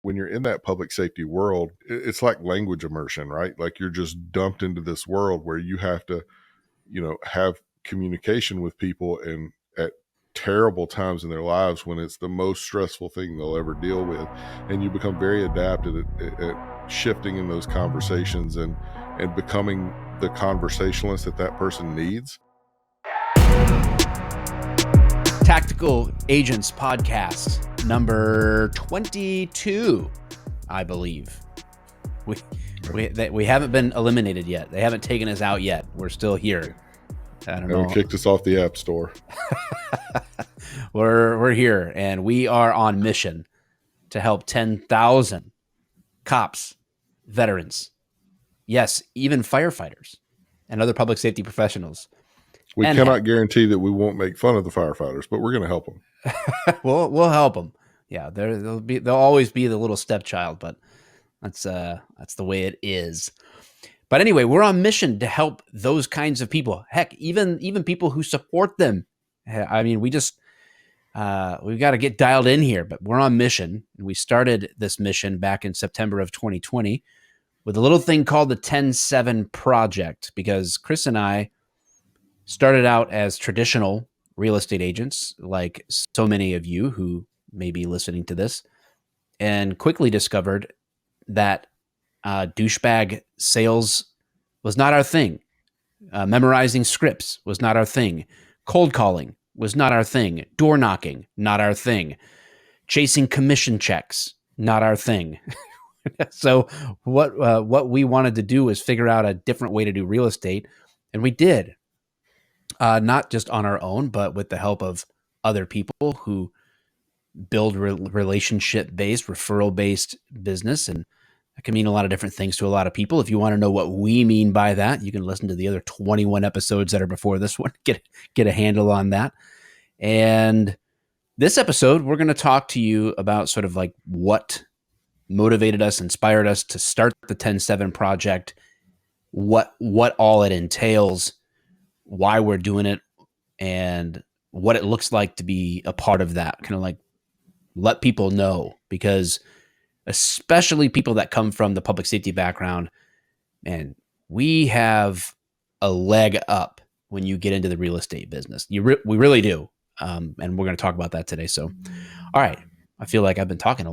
when you're in that public safety world, it's like language immersion, right? Like you're just dumped into this world where you have to, have communication with people, and at terrible times in their lives when it's the most stressful thing they'll ever deal with. And you become very adapted at shifting in those conversations and becoming the conversationalist that person needs. Tactical Agents podcast number 22, I believe. We haven't been eliminated yet. They haven't taken us out yet. We're still here. I don't know. Kicked us off the App Store. We're here, and we are on mission to help 10,000 cops, veterans, yes, even firefighters and other public safety professionals. We cannot guarantee that we won't make fun of the firefighters, but we're going to help them. We'll help them. Yeah, they'll always be the little stepchild, but that's the way it is. But anyway, we're on mission to help those kinds of people. Heck, even people who support them. I mean, we've got to get dialed in here, but we're on mission. And we started this mission back in September of 2020 with a little thing called the 10-7 Project, because Chris and I started out as traditional real estate agents, like so many of you who may be listening to this, and quickly discovered that douchebag sales was not our thing. Memorizing scripts was not our thing. Cold calling was not our thing. Door knocking, not our thing. Chasing commission checks, not our thing. So what we wanted to do was figure out a different way to do real estate, and we did. Not just on our own, but with the help of other people who build relationship-based, referral-based business. And that can mean a lot of different things to a lot of people. If you want to know what we mean by that, you can listen to the other 21 episodes that are before this one, get a handle on that. And this episode, we're going to talk to you about sort of like what motivated us, inspired us to start the 10-7 Project, what all it entails, why we're doing it, and what it looks like to be a part of that. Kind of like let people know, because especially people that come from the public safety background, and we have a leg up when you get into the real estate business. We really do. And we're going to talk about that today. So, all right. I feel like I've been talking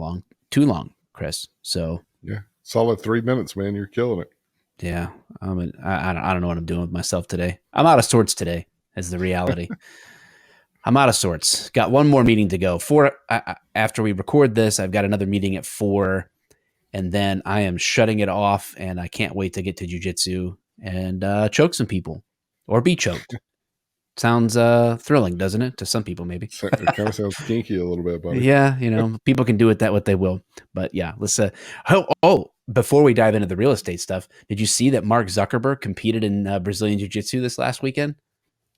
too long, Chris. So yeah, solid 3 minutes, man. You're killing it. Yeah, I don't know what I'm doing with myself today. I'm out of sorts today, is the reality. I'm out of sorts. Got one more meeting to go. After we record this, I've got another meeting at 4, and then I am shutting it off, and I can't wait to get to jiu-jitsu and choke some people or be choked. Sounds thrilling, doesn't it? To some people, maybe. It kind of sounds kinky a little bit, buddy. Yeah, people can do it what they will. But yeah, let's. Before we dive into the real estate stuff, did you see that Mark Zuckerberg competed in Brazilian Jiu-Jitsu this last weekend?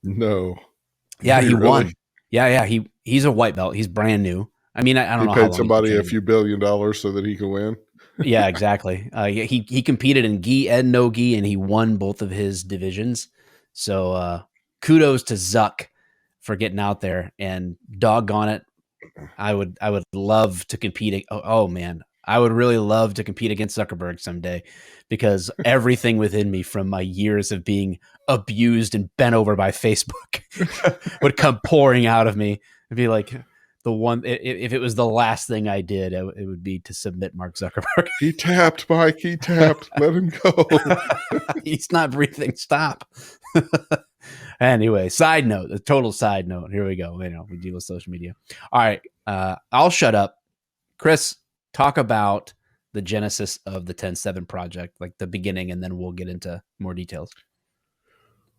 No. Yeah, he won. Yeah. He's a white belt. He's brand new. I mean, I don't know how long. He paid somebody a few $1 billion so that he could win. Yeah, exactly. He competed in gi and no gi, and he won both of his divisions. So kudos to Zuck for getting out there, and doggone it, I would love to compete. Oh man. I would really love to compete against Zuckerberg someday, because everything within me from my years of being abused and bent over by Facebook would come pouring out of me. It'd be like the one, if it was the last thing I did, it would be to submit Mark Zuckerberg. He tapped, Mike. He tapped. Let him go. He's not breathing. Stop. Anyway, a total side note. Here we go. We deal with social media. All right. I'll shut up. Chris, talk about the genesis of the 10-7 Project, like the beginning, and then we'll get into more details.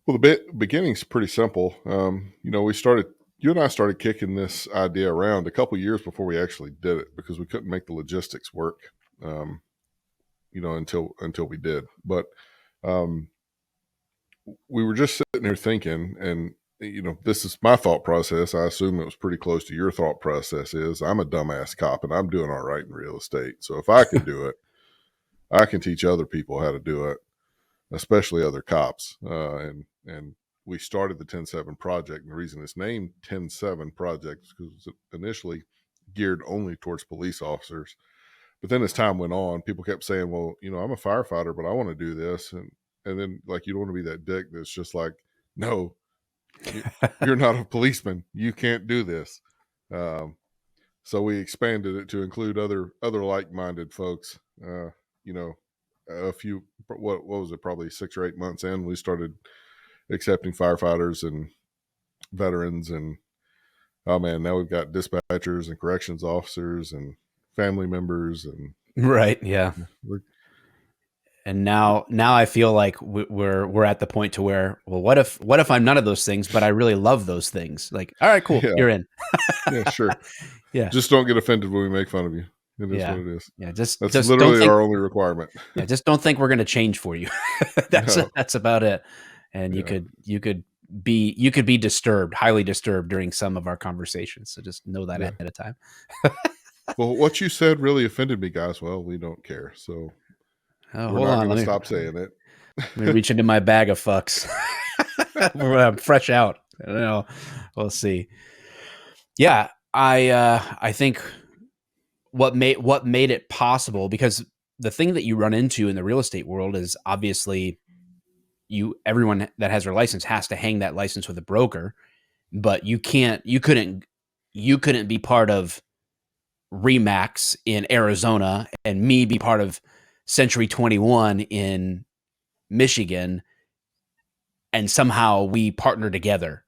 Well, the beginning's pretty simple. You and I started kicking this idea around a couple years before we actually did it, because we couldn't make the logistics work, until we did. But we were just sitting there thinking, and this is my thought process. I assume it was pretty close to your thought process. I'm a dumbass cop, and I'm doing all right in real estate. So if I can do it, I can teach other people how to do it, especially other cops. And we started the 10-7 Project. And the reason it's named 10-7 Project is because it was initially geared only towards police officers. But then as time went on, people kept saying, well, I'm a firefighter, but I want to do this. And then like, you don't want to be that dick that's just like, no, you're not a policeman. You can't do this. Um, so we expanded it to include other like-minded folks. You know, a few, what was it, probably 6 or 8 months in, we started accepting firefighters and veterans, and oh man, now we've got dispatchers and corrections officers and family members, and Right. Yeah. we're And now I feel like we're at the point to where, well, what if I'm none of those things, but I really love those things? Like, all right, cool, yeah, you're in. yeah, sure. Yeah. Just don't get offended when we make fun of you. It is what Yeah. it is. Yeah. Just That's just don't literally think. our only requirement. Yeah. Just don't think we're going to change for you. that's No. that's about it. And Yeah. you could be disturbed, highly disturbed during some of our conversations. So just know that Yeah. ahead of time. Well, what you said really offended me, guys. Well, we don't care. So Oh, we're hold not on. going to Let stop saying it. me reach into my bag of fucks. I'm fresh out. I don't know. We'll see. Yeah, I think what made it possible, because the thing that you run into in the real estate world is obviously everyone that has their license has to hang that license with a broker, but you couldn't be part of Remax in Arizona and me be part of Century 21 in Michigan, and somehow we partner together.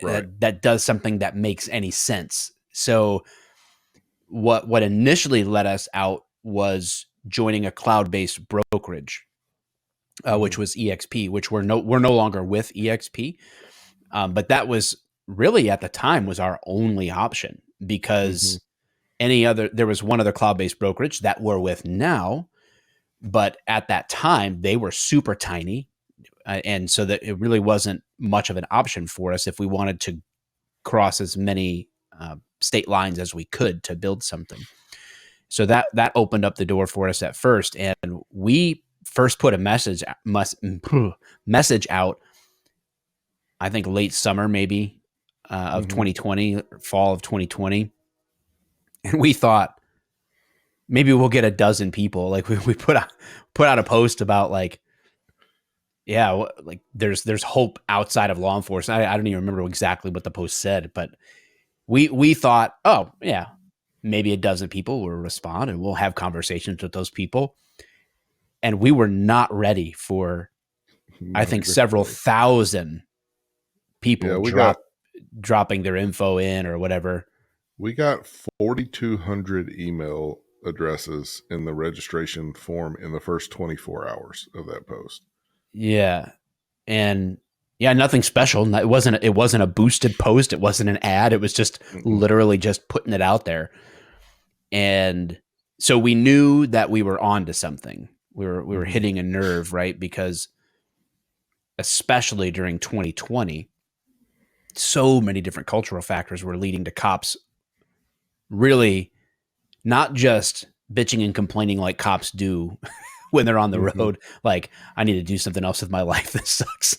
Right. That does something that makes any sense. So what initially let us out was joining a cloud-based brokerage, which was EXP, which we're no longer with EXP. But that was really, at the time, was our only option, Mm-hmm. because there was one other cloud-based brokerage that we're with now, but at that time they were super tiny, and so that it really wasn't much of an option for us if we wanted to cross as many state lines as we could to build something. So that opened up the door for us at first, and we first put a message out, I think late summer maybe of Mm-hmm. 2020, fall of 2020, and we thought maybe we'll get a dozen people. Like we put out a post about like, yeah, like there's hope outside of law enforcement. I don't even remember exactly what the post said, but we thought, oh yeah, maybe a dozen people will respond and we'll have conversations with those people. And we were not ready for, I Not think, several exactly. thousand people Yeah, dropping their info in or whatever. we got 4,200 email addresses in the registration form in the first 24 hours of that post. Yeah. And yeah, nothing special. It wasn't a boosted post. It wasn't an ad. It was just Mm-mm. literally just putting it out there. And so we knew that we were on to something. We were Mm-hmm. hitting a nerve, right? Because especially during 2020, so many different cultural factors were leading to cops really not just bitching and complaining like cops do when they're on the Mm-hmm. road, like, I need to do something else with my life. This sucks.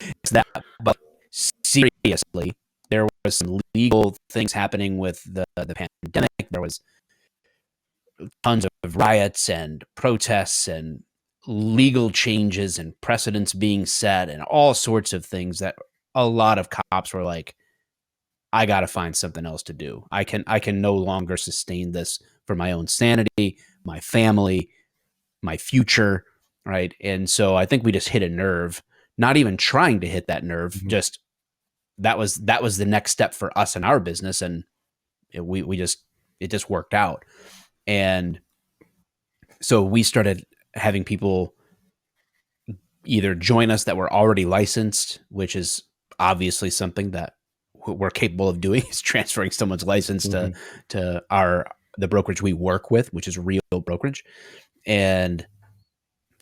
It's that, but seriously, there was some legal things happening with the pandemic. There was tons of riots and protests and legal changes and precedents being set and all sorts of things that a lot of cops were like, I got to find something else to do. I can no longer sustain this for my own sanity, my family, my future, right? And so I think we just hit a nerve, not even trying to hit that nerve, Mm-hmm. just that was the next step for us in our business, and it just worked out. And so we started having people either join us that were already licensed, which is obviously something that we're capable of doing, is transferring someone's license Mm-hmm. to the brokerage we work with, which is Real Brokerage. And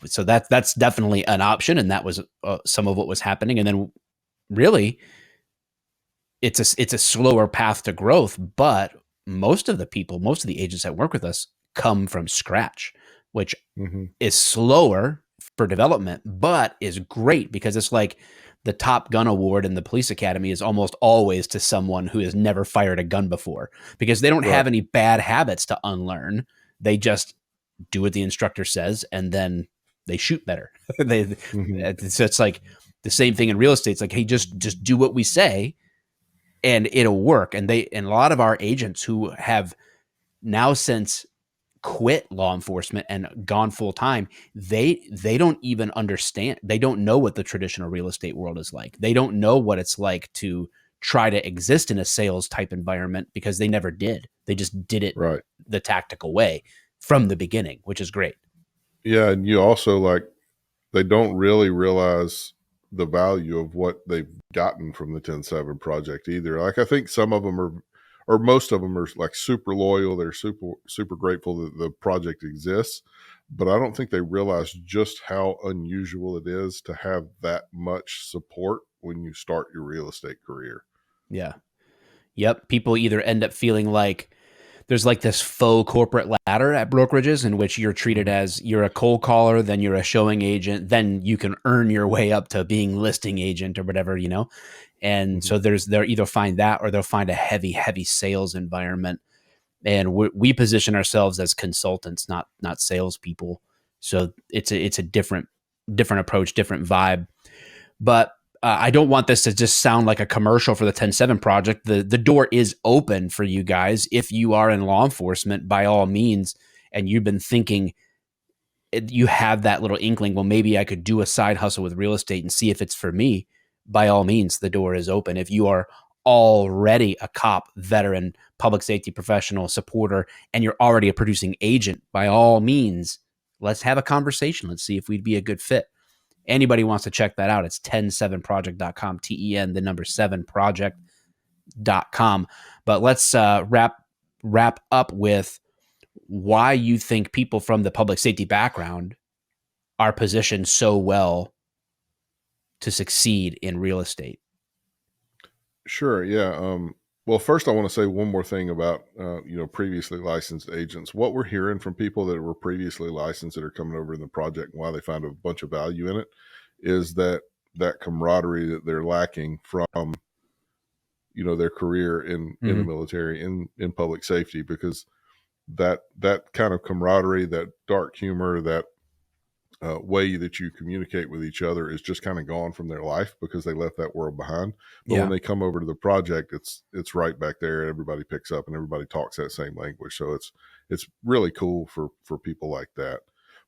so that's definitely an option, and that was some of what was happening. And then really, it's a slower path to growth, but most of the agents that work with us come from scratch, which Mm-hmm. is slower for development, but is great, because it's like the Top Gun award in the police academy is almost always to someone who has never fired a gun before, because they don't Right. have any bad habits to unlearn. They just do what the instructor says, and then they shoot better. they Hmm. so it's like the same thing in real estate. It's like, hey, just do what we say, and it'll work. And a lot of our agents who have now since quit law enforcement and gone full time, they don't even understand. They don't know what the traditional real estate world is like. They don't know what it's like to try to exist in a sales type environment, because they never did. They just did it Right. the tactical way from the beginning, which is great. Yeah, and you also like they don't really realize the value of what they've gotten from the 10-7 project either. Like I think some of them are, or most of them are like super loyal. They're super grateful that the project exists, but I don't think they realize just how unusual it is to have that much support when you start your real estate career. Yeah. Yep. People either end up feeling like there's like this faux corporate ladder at brokerages in which you're treated Mhm. as you're a cold caller, then you're a showing agent, then you can earn your way up to being listing agent or whatever, you know? And Mhm. so they'll either find that, or they'll find a heavy sales environment. And we position ourselves as consultants, not salespeople. So it's a different approach, different vibe. But I don't want this to just sound like a commercial for the 10-7 project. The door is open for you guys. If you are in law enforcement, by all means, and you've been thinking, you have that little inkling, well, maybe I could do a side hustle with real estate and see if it's for me. By all means, the door is open. If you are already a cop, veteran, public safety professional, supporter, and you're already a producing agent, by all means, let's have a conversation. Let's see if we'd be a good fit. Anybody wants to check that out, it's 10-7project.com, the number 7project.com. But let's wrap up with why you think people from the public safety background are positioned so well to succeed in real estate. Sure. Yeah. Well, first, I want to say one more thing about previously licensed agents. What we're hearing from people that were previously licensed that are coming over in the project and why they find a bunch of value in it is that camaraderie that they're lacking from their career in the Mm-hmm. military, in public safety, because that kind of camaraderie, that dark humor, that way that you communicate with each other is just kind of gone from their life because they left that world behind. But when Yeah. they come over to the project, it's right back there. Everybody picks up and everybody talks that same language. So it's really cool for people like that.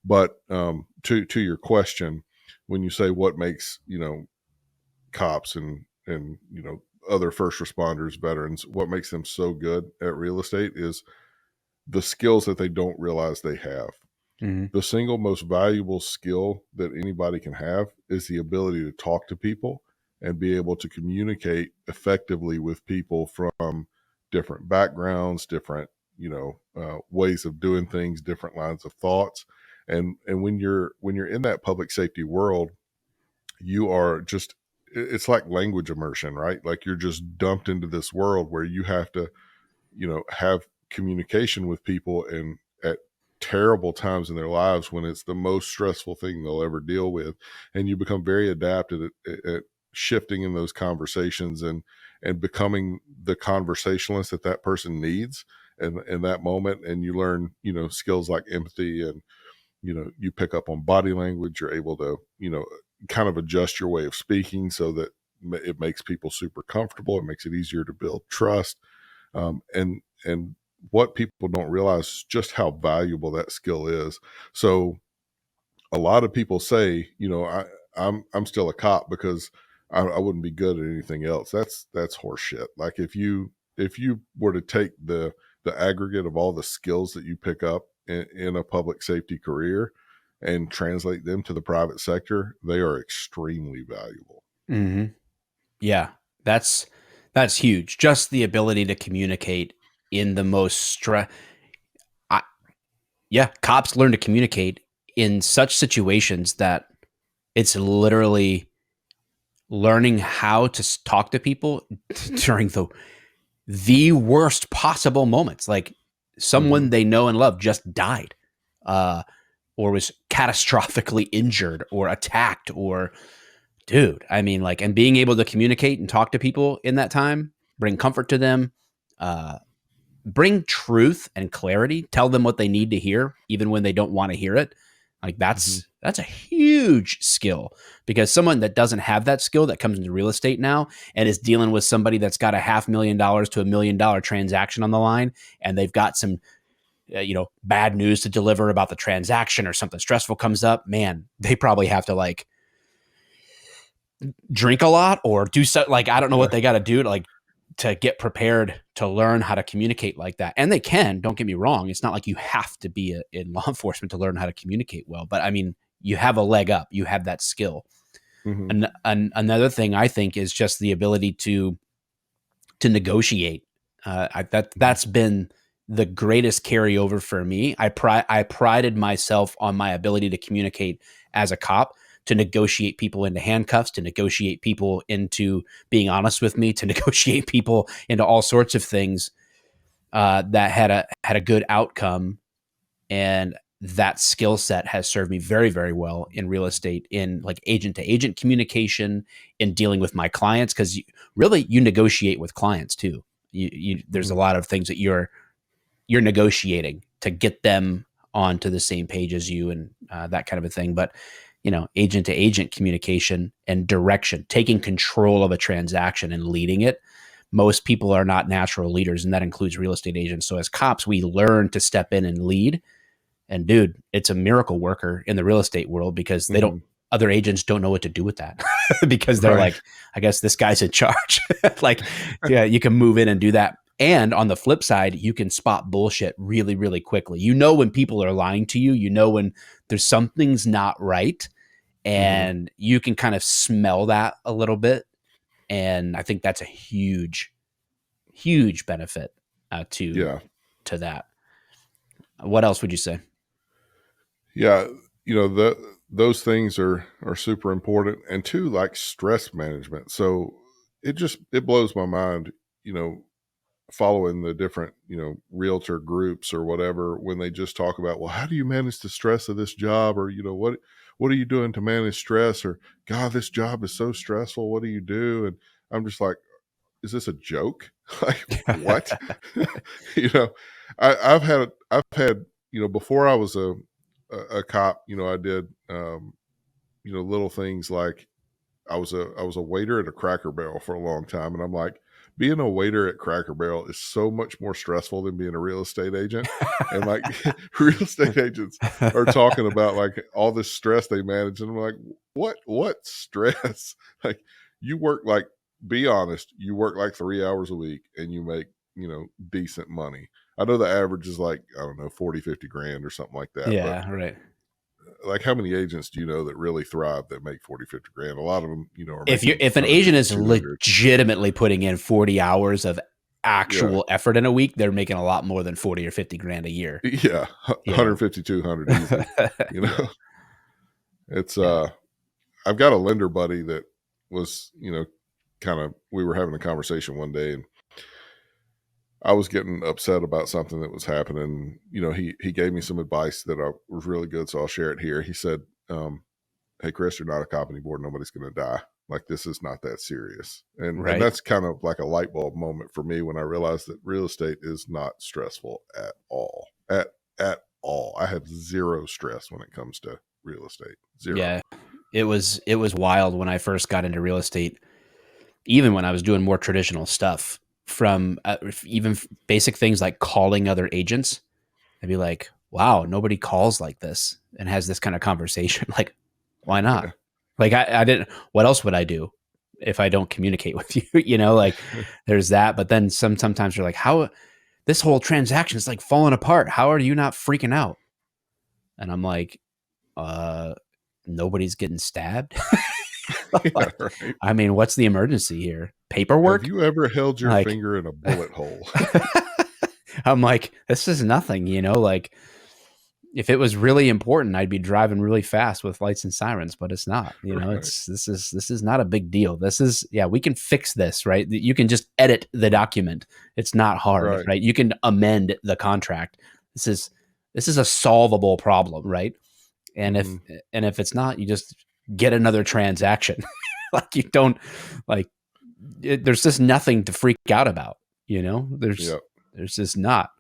But to your question, when you say what makes cops and other first responders, veterans, what makes them so good at real estate is the skills that they don't realize they have. Mm-hmm. The single most valuable skill that anybody can have is the ability to talk to people and be able to communicate effectively with people from different backgrounds, different ways of doing things, different lines of thoughts. And when you're in that public safety world, you are just, it's like language immersion, right? Like you're just dumped into this world where you have to have communication with people, and at terrible times in their lives when it's the most stressful thing they'll ever deal with, and you become very adapted at shifting in those conversations and becoming the conversationalist that person needs in that moment. And you learn skills like empathy, and you pick up on body language. You're able to kind of adjust your way of speaking so that it makes people super comfortable. It makes it easier to build trust. And what people don't realize is just how valuable that skill is. So a lot of people say, I'm still a cop because I wouldn't be good at anything else. That's horseshit. Like if you were to take the aggregate of all the skills that you pick up in a public safety career and translate them to the private sector, they are extremely valuable. Mm-hmm. Yeah. That's that's huge. Just the ability to communicate in the most yeah, cops learn to communicate in such situations that it's literally learning how to talk to people during the worst possible moments. Like Hmm. someone they know and love just died, uh, or was catastrophically injured, or attacked, or dude, I mean, like, and being able to communicate and talk to people in that time, bring comfort to them, uh, bring truth and clarity, tell them what they need to hear, even when they don't want to hear it. Like Hmm. that's a huge skill, because someone that doesn't have that skill that comes into real estate now and is dealing with somebody that's got a $500,000 to $1 million transaction on the line, and they've got some bad news to deliver about the transaction, or something stressful comes up, man, they probably have to like drink a lot or do so, like, I don't know Yeah. what they got to do to like to get prepared to learn how to communicate like that. And they can, don't get me wrong. It's not like you have to be in law enforcement to learn how to communicate well, but I mean, you have a leg up, you have that skill. Hmm. And another thing I think is just the ability to negotiate. Hmm. That's been the greatest carryover for me. I prided myself on my ability to communicate as a cop, to negotiate people into handcuffs, to negotiate people into being honest with me, to negotiate people into all sorts of things that had a good outcome. And that skill set has served me very, very well in real estate, in like agent to agent communication, in dealing with my clients, because really you negotiate with clients too. There's a Hmm. lot of things that you're negotiating to get them onto the same page as you, and that kind of a thing. But agent to agent communication and direction, taking control of a transaction and leading it. Most people are not natural leaders, and that includes real estate agents. So as cops, we learn to step in and lead. And dude, it's a miracle worker in the real estate world, because they don't Hmm. other agents don't know what to do with that because they're Right. like, I guess this guy's in charge. Like, yeah, you can move in and do that. And on the flip side, you can spot bullshit really, really quickly. You know when people are lying to you, when there's something's not right, Hmm. and you can kind of smell that a little bit. And I think that's a huge, huge benefit to Yeah. that. What else would you say? Yeah. Those things are super important. And two, like stress management. So it blows my mind, you know, following the different, realtor groups or whatever, when they just talk about, well, how do you manage the stress of this job? Or, what are you doing to manage stress? Or, God, this job is so stressful. What do you do? And I'm just like, is this a joke? Like, what? you know, I've had, before I was a cop, I did, little things like I was a waiter at a Cracker Barrel for a long time, and I'm like, being a waiter at Cracker Barrel is so much more stressful than being a real estate agent. And like, real estate agents are talking about like all this stress they manage, and I'm like, what stress? Like, you work like, be honest, you work like 3 hours a week and you make, decent money. I know the average is like, I don't know, 40, 50 grand or something like that, but Yeah, right. like, how many agents do you know that really thrive, that make 40, 50 grand? A lot of them, are If you making if an agent 150, is 200. legitimately putting in 40 hours of Yeah. actual effort in a week, they're making a lot more than 40 or 50 grand a year. Yeah. You know. 150, 200 easy. You Yeah. know, it's, Yeah. I've got a lender buddy that was, kind of, we were having a conversation one day, and I was getting upset about something that was happening. He gave me some advice that was really good. So I'll share it here. He said, hey, Chris, you're not a cop anymore. Nobody's going to die. Like, this is not that serious. And Right. that's kind of like a light bulb moment for me when I realized that real estate is not stressful at all. At all. I have zero stress when it comes to real estate. Zero. Yeah. It was wild when I first got into real estate, even when I was doing more traditional stuff, from even basic things like calling other agents. I'd be like, wow, nobody calls like this and has this kind of conversation. Like, why not? Yeah. Like, I didn't, what else would I do if I don't communicate with you? Like, there's that. But then sometimes you're like, how this whole transaction is like falling apart. How are you not freaking out? And I'm like, uh, nobody's getting stabbed. Yeah. Like, Right. I mean, what's the emergency here? Have Paperwork? you ever held your Like, finger in a bullet hole? I'm like, this is nothing, like, if it was really important, I'd be driving really fast with lights and sirens, but it's not. Right. It's this is not a big deal. This is, yeah, we can fix this, right? You can just edit the document. It's not hard, Right. right? You can amend the contract. This is this is a solvable problem, right? And if Hmm. and if it's not, you just get another transaction. Like you don't like there's just nothing to freak out about. Yeah. There's just not.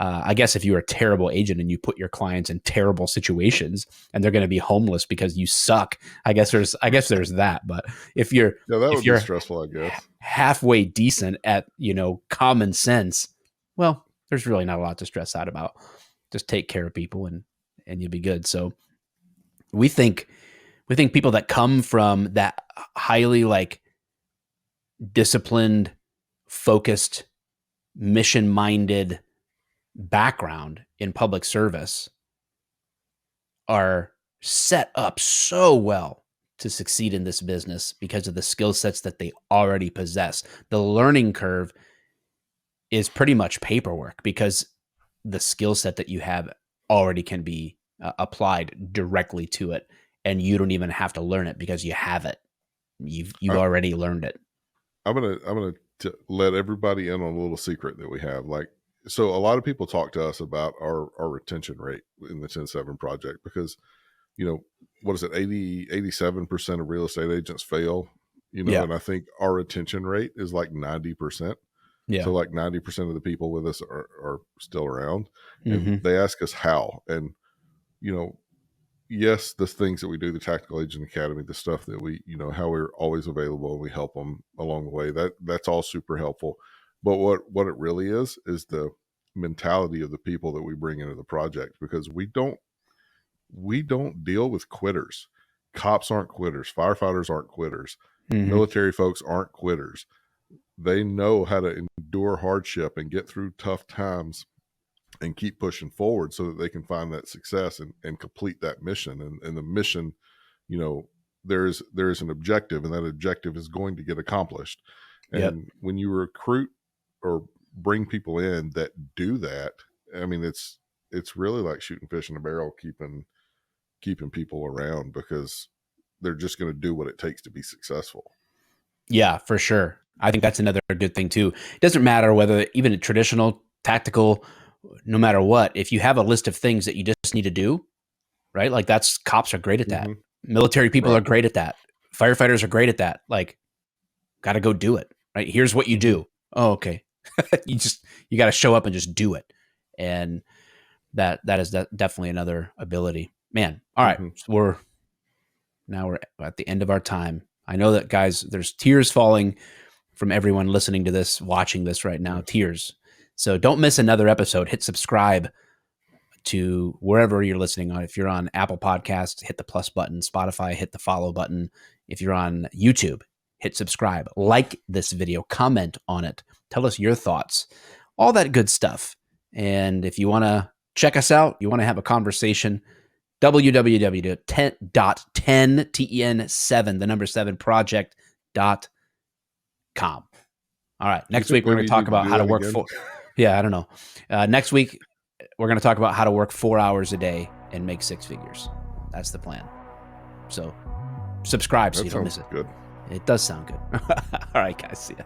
I guess if you're a terrible agent and you put your clients in terrible situations and they're going to be homeless because you suck, I guess there's that. But if you're Yeah, that if would be you're stressful, I guess. halfway decent at common sense, well, there's really not a lot to stress out about. Just take care of people and you'll be good. So we think people that come from that highly like disciplined, focused, mission minded background in public service are set up so well to succeed in this business because of the skill sets that they already possess. The learning curve is pretty much paperwork because the skill set that you have already can be applied directly to it, and you don't even have to learn it because you have it. You've I, already learned it. I'm gonna let everybody in on a little secret that we have. Like, so a lot of people talk to us about our retention rate in the 10-7 project because, what is it, 87% of real estate agents fail, Yeah. and I think our retention rate is like 90%. Yeah. So like 90% of the people with us are still around, and Mm-hmm. they ask us how. And, you know, yes, the things that we do, the Tactical Agent Academy, the stuff that we, how we're always available and we help them along the way, that's all super helpful. But what it really is the mentality of the people that we bring into the project, because we don't deal with quitters. Cops aren't quitters. Firefighters aren't quitters. Mm-hmm. Military folks aren't quitters. They know how to endure hardship and get through tough times and keep pushing forward so that they can find that success and complete that mission. And the mission, there is an objective, and that objective is going to get accomplished. Yep. And when you recruit or bring people in that do that, I mean, it's really like shooting fish in a barrel, keeping people around, because they're just going to do what it takes to be successful. Yeah, for sure. I think that's another good thing too. It doesn't matter whether even a traditional, tactical, no matter what, if you have a list of things that you just need to do, right? Like cops are great at that. Mm-hmm. Military people are Right. great at that. Firefighters are great at that. Like, got to go do it, right? Here's what you Mm-hmm. do. Oh, okay. you got to show up and just do it. And that is definitely another ability, man. All right. Mm-hmm. So we're at the end of our time. I know that, guys, there's tears falling from everyone listening to this, watching this right now, Yeah. tears. So don't miss another episode. Hit subscribe to wherever you're listening on. If you're on Apple Podcasts, hit the plus button. Spotify, hit the follow button. If you're on YouTube, hit subscribe. Like this video, comment on it. Tell us your thoughts, all that good stuff. And if you want to check us out, you want to have a conversation, www.10, the number 7 project.com. All right. Next week, we're going to talk about how to work for. Yeah, I don't know. Next week, we're going to talk about how to work 4 hours a day and make 6 figures. That's the plan. So subscribe so you don't miss it. Good. It does sound good. All right, guys. See ya.